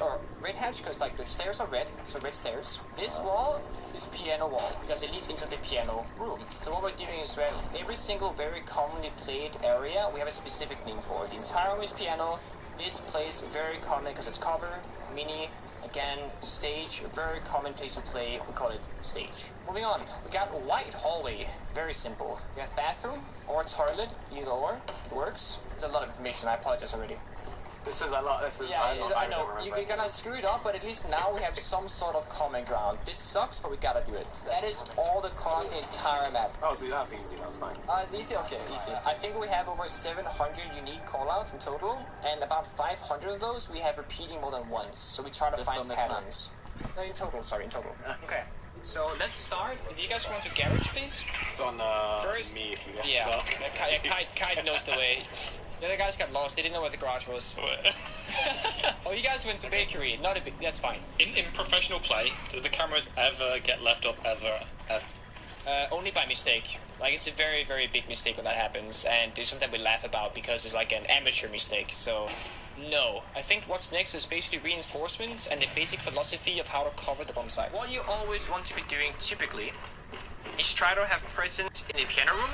because like the stairs are red, so red stairs. This wall is piano wall because it leads into the piano room. So what we're doing is that every single very commonly played area we have a specific name for. The entire room is piano. This place very common because it's cover, mini, again, stage, a very common place to play. We call it stage. Moving on, we got a white hallway. Very simple. We have bathroom or toilet, either or. It works. There's a lot of information. I apologize already. This is a lot. I know. You're gonna screw it up, but at least now we have some sort of common ground. This sucks, but we gotta do it. That is all the across the entire map. Oh, see, that's easy. That's fine. It's easy? Okay, easy. I think we have over 700 unique callouts in total, and about 500 of those we have repeating more than once. So we try to find patterns. No, in total. Sorry, in total. Okay. So let's start. If you guys go into garage, please. It's on first, me. Yeah. Kai knows the way. The other guys got lost. They didn't know where the garage was. Oh, you guys went to bakery. Not a big. That's fine. In professional play, do the cameras ever get left up ever? Only by mistake. Like, it's a very, very big mistake when that happens, and it's something we laugh about because it's like an amateur mistake. So, no. I think what's next is basically reinforcements and the basic philosophy of how to cover the bomb site. What you always want to be doing typically is try to have presence in the piano room,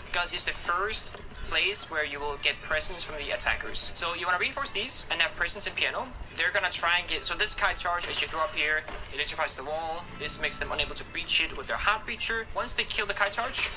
because it's the first place where you will get presence from the attackers. So you want to reinforce these and have presence in piano. They're gonna try and get, so this kite charge as you throw up here electrifies the wall. This makes them unable to breach it with their heart breacher. Once they kill the kite charge,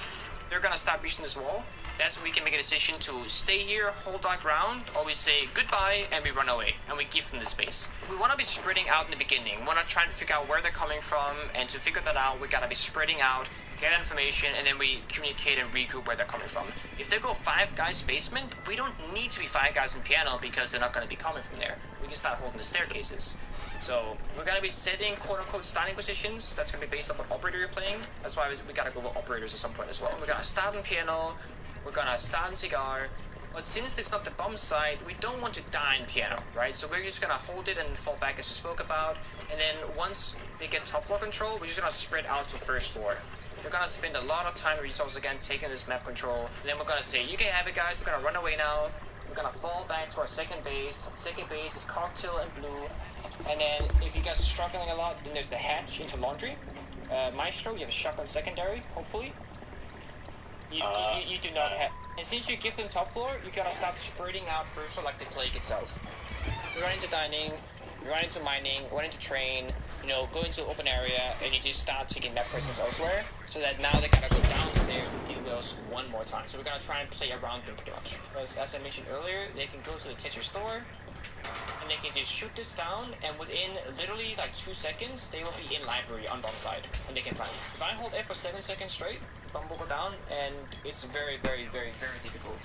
they're gonna stop breaching this wall. That's when we can make a decision to stay here, hold our ground, or we say goodbye and we run away and we give them the space. We want to be spreading out in the beginning. We want to try and figure out where they're coming from, and to figure that out we gotta be spreading out, get information, and then we communicate and regroup where they're coming from. If they go 5 guys basement, we don't need to be 5 guys in piano because they're not going to be coming from there. We can start holding the staircases. So we're going to be setting quote-unquote starting positions. That's going to be based off what operator you're playing. That's why we got to go with operators at some point as well. We're going to start in piano, we're going to start in cigar, but since it's not the bomb site, we don't want to die in piano, right? So we're just going to hold it and fall back as we spoke about, and then once they get top floor control, we're just going to spread out to first floor. We're gonna spend a lot of time and resources again taking this map control. And then we're gonna say, you can have it guys, we're gonna run away now. We're gonna fall back to our second base. Second base is cocktail and blue. And then if you guys are struggling a lot, then there's the hatch into laundry. Maestro, you have a shotgun secondary, hopefully. You do not have. And since you give them top floor, you gotta start spreading out first like the plague itself. We run into dining, we run into mining, we run into train, you know, go into open area, and you just start taking that presence elsewhere, so that now they gotta go downstairs and deal with us one more time. So we're gonna try and play around them pretty much. Because as I mentioned earlier, they can go to the Tetris store, and they can just shoot this down, and within literally like 2 seconds, they will be in library on bomb side, and they can plant. If I hold F for 7 seconds straight, bomb will go down, and it's very, very, very, very difficult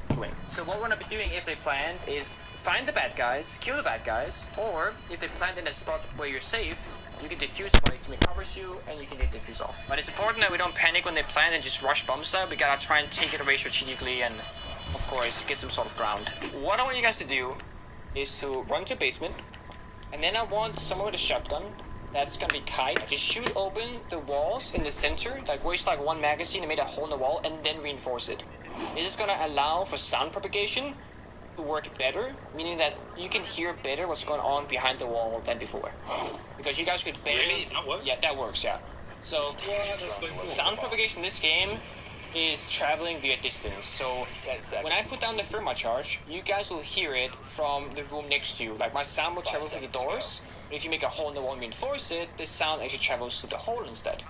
to win. So what we're gonna be doing if they plant is find the bad guys, kill the bad guys, or if they plant in a spot where you're safe, you can defuse while your teammate covers you, and you can get defuse off. But it's important that we don't panic when they plant and just rush bomb side. We gotta try and take it away strategically and, of course, get some sort of ground. What I want you guys to do is to run to basement, and then I want someone with a shotgun that's gonna be kite. Just shoot open the walls in the center, like waste like 1 magazine and made a hole in the wall, and then reinforce it. This is gonna allow for sound propagation to work better, meaning that you can hear better what's going on behind the wall than before. Because you guys could barely... Really? That works? Yeah, that works, yeah. So, sound propagation in this game is traveling via distance. So, when I put down the thermal charge, you guys will hear it from the room next to you. Like, my sound will travel through the doors. But if you make a hole in the wall and reinforce it, the sound actually travels through the hole instead.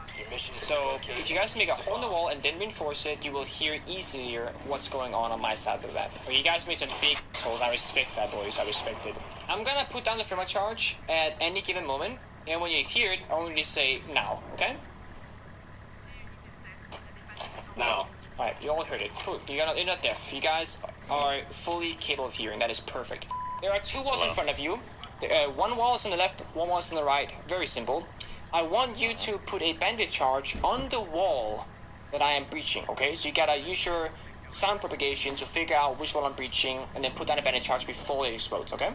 So, if you guys make a hole in the wall and then reinforce it, you will hear easier what's going on my side of the map. But you guys made some big holes. I respect that, boys. I respect it. I'm gonna put down the thermal charge at any given moment. And when you hear it, I want you to say now, okay? Now. Alright, you all heard it. Cool. You're not deaf. You guys are fully capable of hearing. That is perfect. There are 2 walls in front of you. One wall is on the left, one wall is on the right. Very simple. I want you to put a bandit charge on the wall that I am breaching, okay? So you gotta use your sound propagation to figure out which wall I'm breaching, and then put down a bandit charge before it explodes, okay?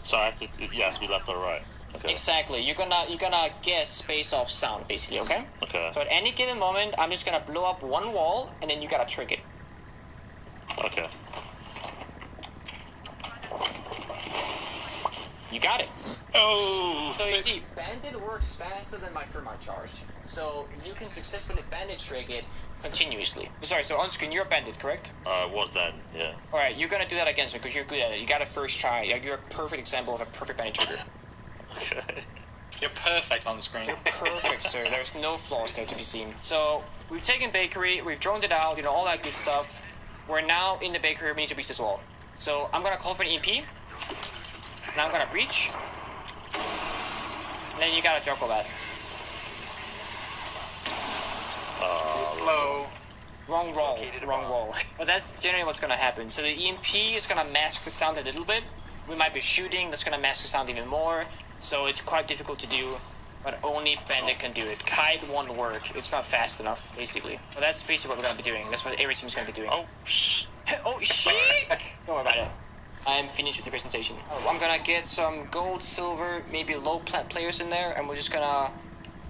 So I have to, it has to be left or right. Okay. Exactly. You're gonna guess based off sound, basically, okay? Okay. So at any given moment, I'm just gonna blow up one wall, and then you gotta trick it. Okay. You got it. Oh! So you see, bandit works faster than my thermal charge. So you can successfully bandit trick it continuously. Sorry, so on screen, you're a bandit, correct? Was then, yeah. Alright, you're gonna do that again, sir, because you're good at it. You got a first try. You're a perfect example of a perfect bandit trigger. Okay. You're perfect on the screen. You're perfect, sir. There's no flaws there to be seen. So, we've taken bakery, we've droned it out, you know, all that good stuff. We're now in the bakery, we need to breach this wall. So, I'm gonna call for an EMP. And I'm gonna breach. And then you gotta juggle that. Slow. Wrong roll. But that's generally what's gonna happen. So the EMP is gonna mask the sound a little bit. We might be shooting, that's gonna mask the sound even more. So it's quite difficult to do, but only bandit can do it. Kite won't work. It's not fast enough, basically. But that's basically what we're gonna be doing. That's what every team's gonna be doing. Oh, shh. Oh, shit! Don't worry about it. I'm finished with the presentation. I'm gonna get some gold, silver, maybe low plat players in there, and we're just gonna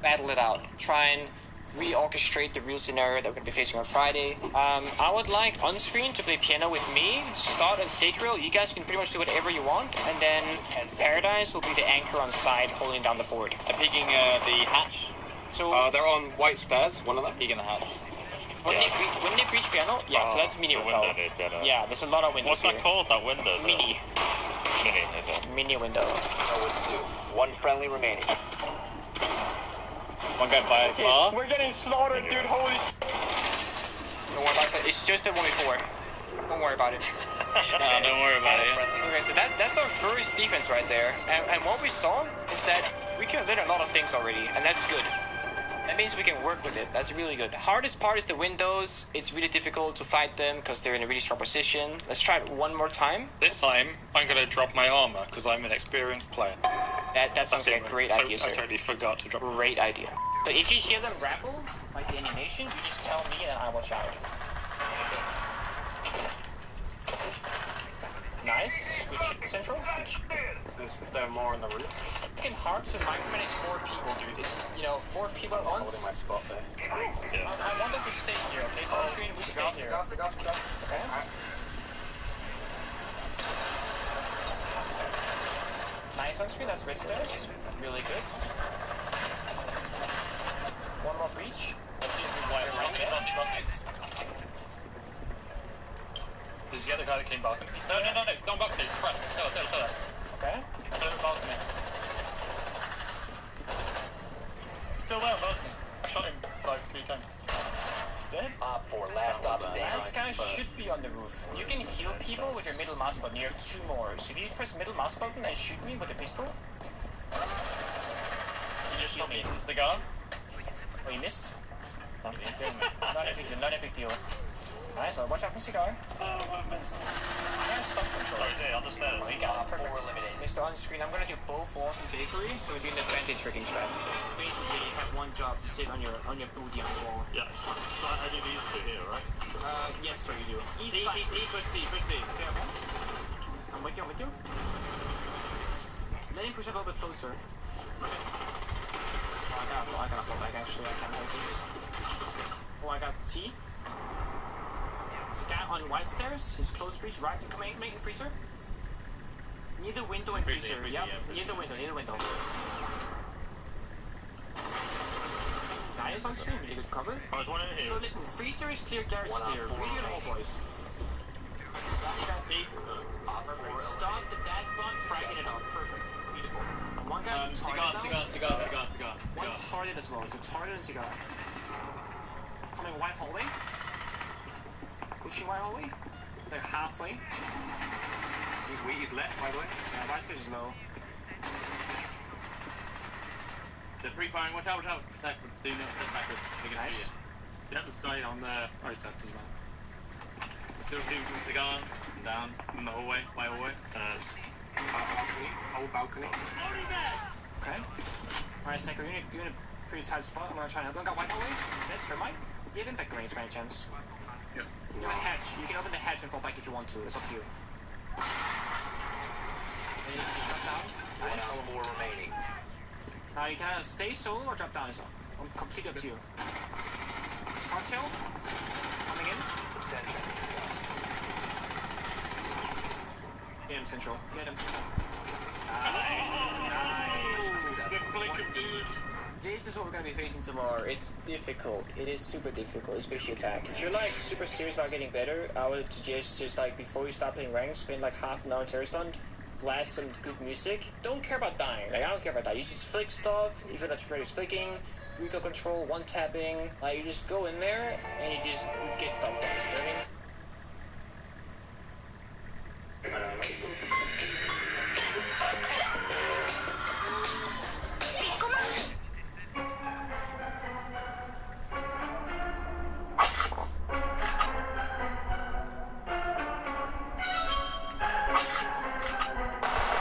battle it out. Try and reorchestrate the real scenario that we're gonna be facing on Friday. I would like on-screen to play piano with me. Start and Sacral, you guys can pretty much do whatever you want, and then Paradise will be the anchor on side holding down the fort. I'm picking the hatch. So they're on white stairs, one of them. Picking the hatch. When they breach piano? Yeah, so that's mini window. Yeah, there's a lot of windows. What's that called, that window? Mini. Mini, okay. Mini window. One friendly remaining. One guy by a car. We're getting slaughtered, dude. Holy shit. Don't worry about it. It's just a 1v4. Don't worry about it. No, don't worry about it. Okay, so that's our first defense right there. And what we saw is that we can learn a lot of things already, and that's good. That means we can work with it. That's really good. Hardest part is the windows. It's really difficult to fight them because they're in a really strong position. Let's try it one more time. This time, I'm going to drop my armor because I'm an experienced player. That sounds like a great idea, sir. I totally forgot to drop. Great idea. So if you hear them rattle, like the animation, you just tell me and I will shout. Nice. Switch central. There are more on the roof. It's fucking hard to micromanage 4 people do this. You know, 4 people at once. Holding my spot there. I want us to stay here, okay? So we stay here. Okay. Nice on screen, that's red stairs. Really good. One more breach. Did you get the guy that came balcony? No, don't balcony, it's press. Tell that. Okay. Tell him balcony. Still there, balcony. I shot him like 3 times. He's dead? For last stop in This guy should be on the roof. You can heal people with your middle mouse button. You have 2 more. So if you press middle mouse button and shoot me with a pistol. You just shot me. It's the guy. Oh, you missed? Not a big deal. Nice, so watch out for cigar. Sorry, on the stairs. We got perfect. Mr. On screen, I'm gonna do both walls and bakery, so we're doing the advantage tricking strat. Basically, you have one job to sit on your booty on the wall. Yeah. So I do these 2 here, right? Yes, sir, you do. East side. Careful. I'm with you. Let him push a little bit closer. Oh, I gotta fall back actually, I can't hold this. Oh, I got T. Scat on white stairs, his close breach, right, making freezer. Near the window and freezer, yep. Near the window. Nice on screen, really good cover. There's one in here. So listen, freezer is clear, Garrett's clear. Really good hole, boys. Stop the dead blunt, fragging it up. Perfect. Beautiful. One guy cigar. One target as well. It's a target and cigar. Coming white hallway. Pushing white hallway. Like halfway. He's left, by the way. Yeah, white stage is low. They're pre-firing. Watch out. Attack. Do not step backwards. Nice. Yeah, there's a guy on the... Oh, he's dead as well. Still shooting from cigar. Down in the hallway. By hallway. Balcony. Okay. Alright, Snake, you're in a pretty tight spot. I'm gonna try and help. Got white hallway. Dead. Never mind. You have impact range by any chance. Yes. You have a hatch. You can open the hatch and fall back if you want to. It's up to you. And you just drop down. Nice. 1 more remaining. Now you can either stay solo or drop down as well. Completely up to you. Smart tail. Coming in. Get him, Central. Get him. Nice. The flick of dude. This is what we're gonna be facing tomorrow. It's difficult. It is super difficult, especially attack. If you're like super serious about getting better, I would suggest just like before you start playing ranks, spend like half an hour in terror stunned, blast some good music. Don't care about dying. Like I don't care about that. You just flick stuff. If you're not ready, flicking, recoil control, one tapping. Like you just go in there and you just get stuff done. You know what I mean?